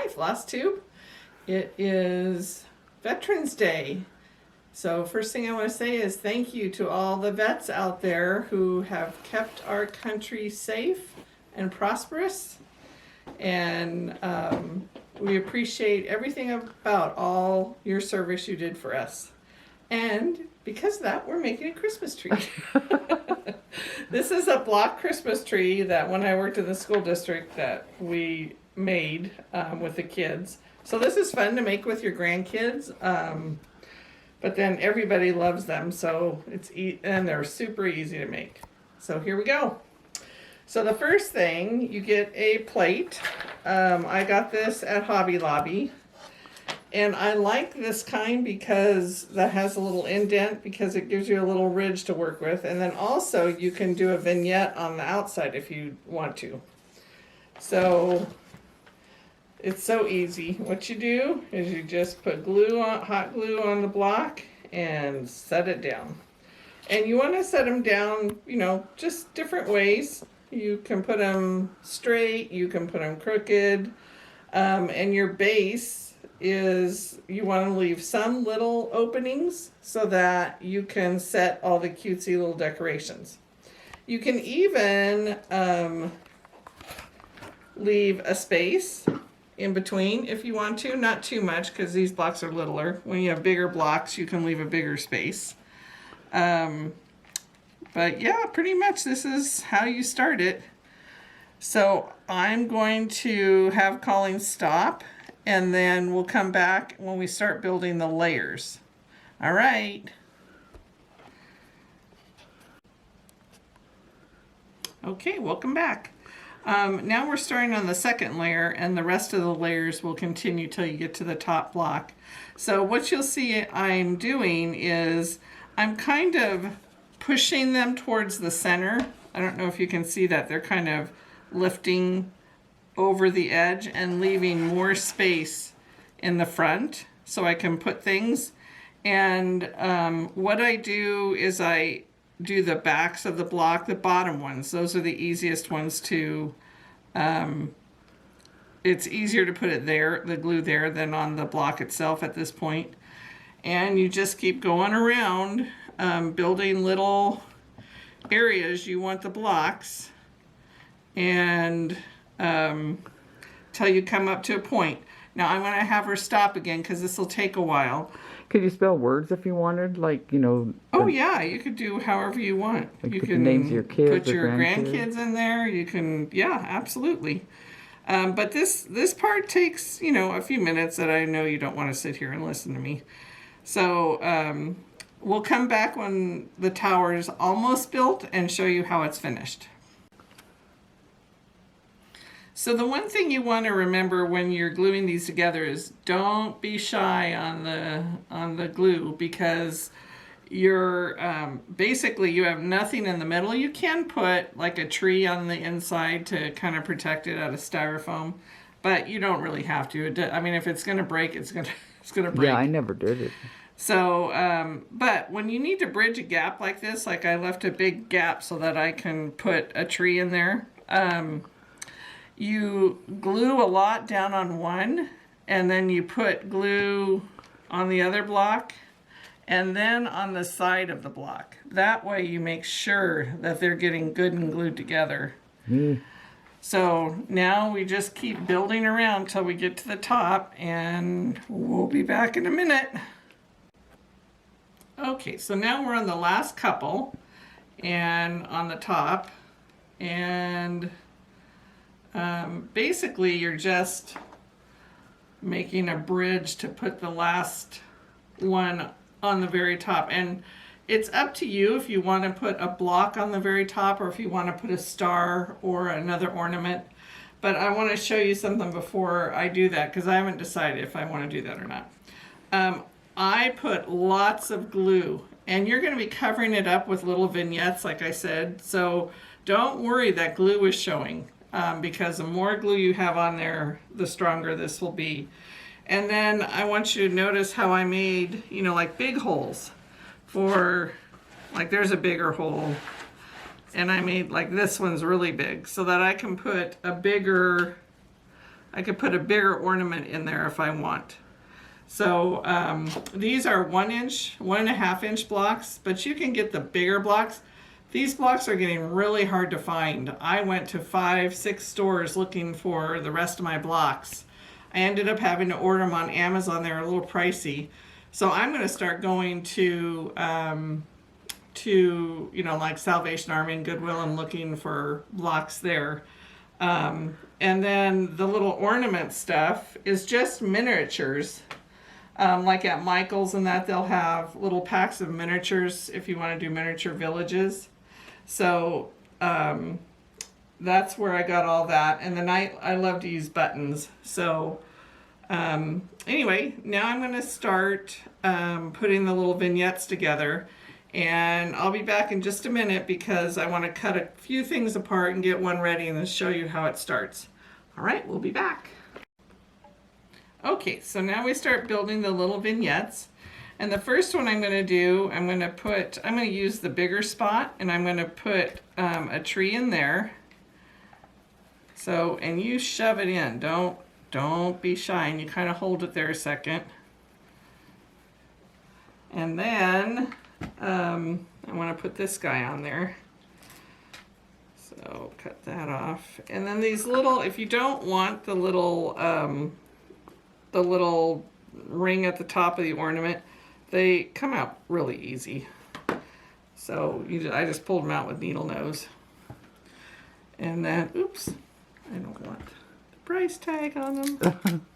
9th, last tube. It is Veterans Day. So first thing I want to say is thank you to all the vets out there who have kept our country safe and prosperous. And we appreciate everything about all your service you did for us. And because of that, we're making a Christmas tree. This is a block Christmas tree that when I worked in the school district that we made with the kids. So this is fun to make with your grandkids. But then everybody loves them, so and they're super easy to make. So here we go. So the first thing, you get a plate. I got this at Hobby Lobby. And I like this kind because that has a little indent because it gives you a little ridge to work with. And then also you can do a vignette on the outside if you want to. So it's so easy. What you do is you just put hot glue on the block and set it down. And you want to set them down, just different ways. You can put them straight, you can put them crooked, and your base is you want to leave some little openings so that you can set all the cutesy little decorations. You can even leave a space in between if you want to, not too much because these blocks are littler. When you have bigger blocks, you can leave a bigger space. But yeah, pretty much this is how you start it. So I'm going to have Colleen stop and then we'll come back when we start building the layers. All right. Okay, welcome back. Now we're starting on the second layer and the rest of the layers will continue till you get to the top block. So what you'll see I'm doing is I'm kind of pushing them towards the center. I don't know if you can see that. They're kind of lifting over the edge and leaving more space in the front so I can put things. And what I do is I do the backs of the block, the bottom ones. Those are the easiest ones to, it's easier to put it there, the glue there, than on the block itself at this point. And you just keep going around, building little areas you want the blocks, and till you come up to a point. Now I'm going to have her stop again because this will take a while. Could you spell words if you wanted? Like, Oh yeah, you could do however you want. Like you put can the names of your kids put or your grandkids in there. You can, yeah, absolutely. But this part takes, a few minutes that I know you don't want to sit here and listen to me. So we'll come back when the tower is almost built and show you how it's finished. So the one thing you want to remember when you're gluing these together is don't be shy on the glue because you're basically you have nothing in the middle. You can put like a tree on the inside to kind of protect it out of styrofoam, but you don't really have to. I mean, if it's going to break, it's going to break. Yeah, I never did it. So, but when you need to bridge a gap like this, like I left a big gap so that I can put a tree in there. You glue a lot down on one, and then you put glue on the other block, and then on the side of the block. That way you make sure that they're getting good and glued together. So now we just keep building around till we get to the top, and we'll be back in a minute. Okay, so now we're on the last couple, and on the top, and basically you're just making a bridge to put the last one on the very top, and it's up to you if you want to put a block on the very top or if you want to put a star or another ornament. But I want to show you something before I do that because I haven't decided if I want to do that or not. I put lots of glue, and you're going to be covering it up with little vignettes like I said, so don't worry that glue is showing. Because the more glue you have on there, the stronger this will be. And then I want you to notice how I made, like big holes for, like there's a bigger hole. And I made like this one's really big so that I can put a bigger I could put a bigger ornament in there if I want. So these are 1 inch, 1.5 inch blocks, but you can get the bigger blocks. These blocks are getting really hard to find. I went to 5, 6 stores looking for the rest of my blocks. I ended up having to order them on Amazon. They're a little pricey. So I'm going to start going to you know, like Salvation Army and Goodwill and looking for blocks there. And then the little ornament stuff is just miniatures. Like at Michael's and that, they'll have little packs of miniatures if you want to do miniature villages. So that's where I got all that. And then I love to use buttons. So anyway, now I'm going to start putting the little vignettes together. And I'll be back in just a minute because I want to cut a few things apart and get one ready and then show you how it starts. All right, we'll be back. Okay, so now we start building the little vignettes. And the first one I'm going to do, I'm going to use the bigger spot and I'm going to put a tree in there. So, and you shove it in. Don't be shy, and you kind of hold it there a second. And then I want to put this guy on there. So cut that off. And then these little, if you don't want the little ring at the top of the ornament, they come out really easy. So I just pulled them out with needle nose. And then, oops, I don't want the price tag on them.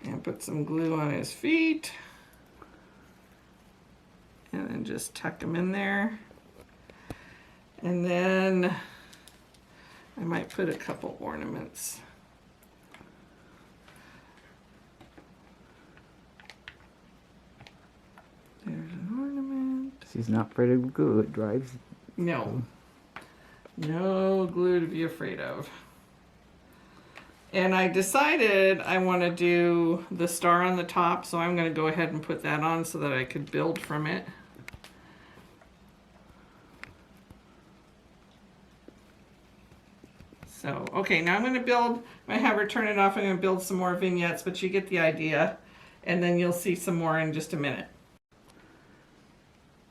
And put some glue on his feet. And then just tuck them in there. And then I might put a couple ornaments. There's an ornament. She's not afraid of glue. It drives. No. No glue to be afraid of. And I decided I want to do the star on the top, so I'm going to go ahead and put that on so that I could build from it. So, okay, now I'm going to build, I have her turn it off, I'm going to build some more vignettes, but you get the idea. And then you'll see some more in just a minute.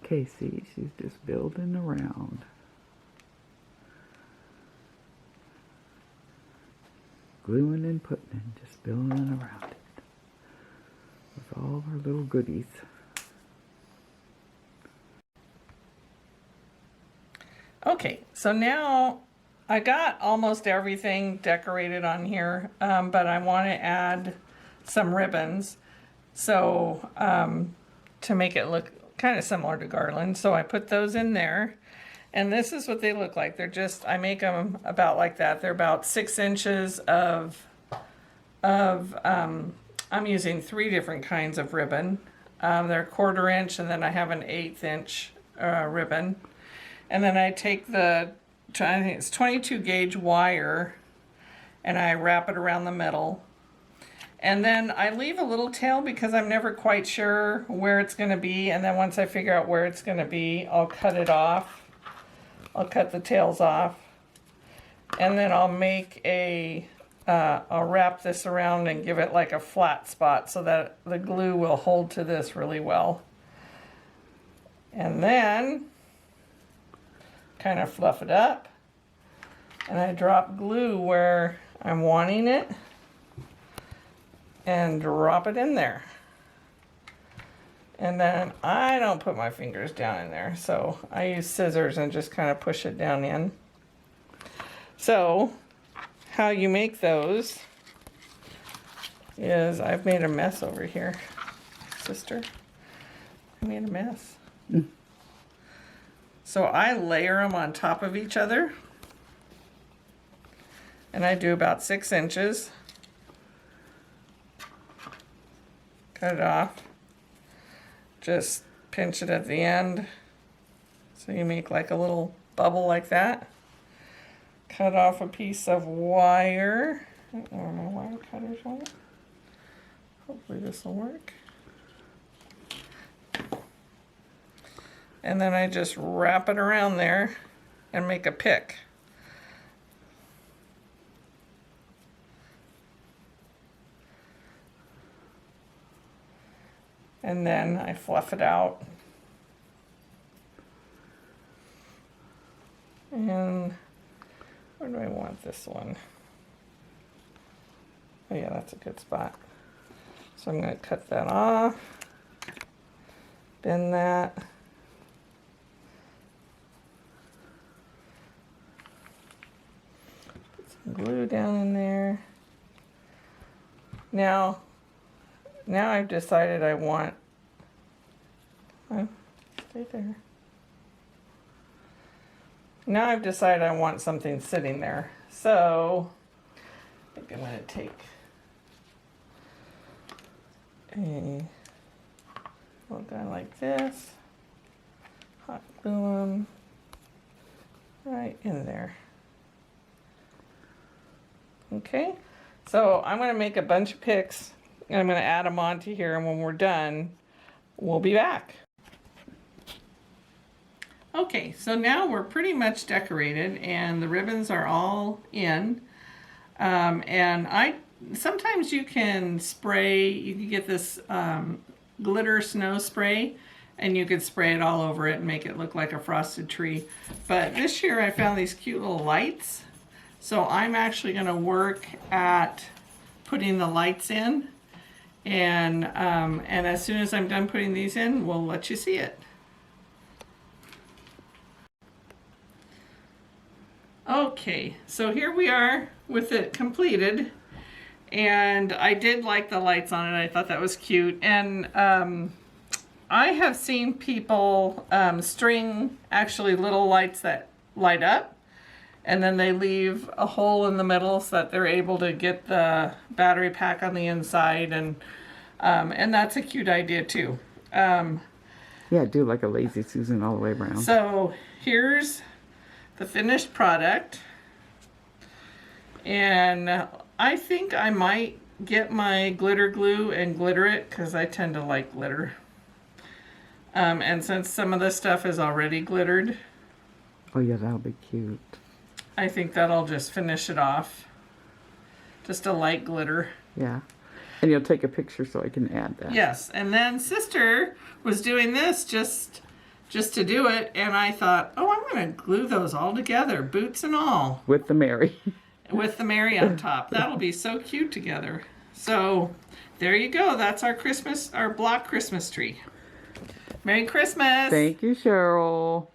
Casey, she's just building around. Gluing and putting in, just building around it. With all her little goodies. Okay, so now I got almost everything decorated on here, but I want to add some ribbons. So to make it look kind of similar to garland. So I put those in there. And this is what they look like. They're just, I make them about like that. They're about 6 inches of I'm using 3 different kinds of ribbon. They're 1/4 inch, and then I have an 1/8 inch ribbon. And then I take I think it's 22 gauge wire, and I wrap it around the middle. And then I leave a little tail because I'm never quite sure where it's going to be. And then once I figure out where it's going to be, I'll cut it off. I'll cut the tails off, and then I'll make I'll wrap this around and give it like a flat spot so that the glue will hold to this really well. And then kind of fluff it up, and I drop glue where I'm wanting it and drop it in there. And then I don't put my fingers down in there, so I use scissors and just kind of push it down in. So how you make those is, I've made a mess over here, sister. I made a mess. So I layer them on top of each other, and I do about 6 inches. Cut it off. Just pinch it at the end, so you make like a little bubble like that. Cut off a piece of wire. I don't know wire cutters on it. Hopefully this will work. And then I just wrap it around there and make a pick. And then I fluff it out. And where do I want this one? Oh yeah, that's a good spot. So I'm going to cut that off. Bend that. Put some glue down in there. Now I've decided I want, oh, stay there. Now I've decided I want something sitting there. So I think I'm going to take a little guy like this, hot glue him right in there. Okay, so I'm going to make a bunch of picks and I'm going to add them onto here, and when we're done, we'll be back. Okay, so now we're pretty much decorated and the ribbons are all in. And sometimes you can spray, you can get this glitter snow spray and you could spray it all over it and make it look like a frosted tree. But this year I found these cute little lights. So I'm actually going to work at putting the lights in. And as soon as I'm done putting these in, we'll let you see it. Okay, so here we are with it completed, and I did like the lights on it. I thought that was cute, and I have seen people string actually little lights that light up, and then they leave a hole in the middle so that they're able to get the battery pack on the inside, and that's a cute idea too. Yeah, do like a lazy Susan all the way around. So here's the finished product, and I think I might get my glitter glue and glitter it because I tend to like glitter, and since some of this stuff is already glittered, oh yeah, that'll be cute. I think that'll just finish it off, just a light glitter. Yeah, and you'll take a picture so I can add that. Yes, and then sister was doing this just to do it, and I thought, oh, I'm going to glue those all together, boots and all. With the Mary. With the Mary on top. That'll be so cute together. So, there you go. That's our block Christmas tree. Merry Christmas! Thank you, Cheryl.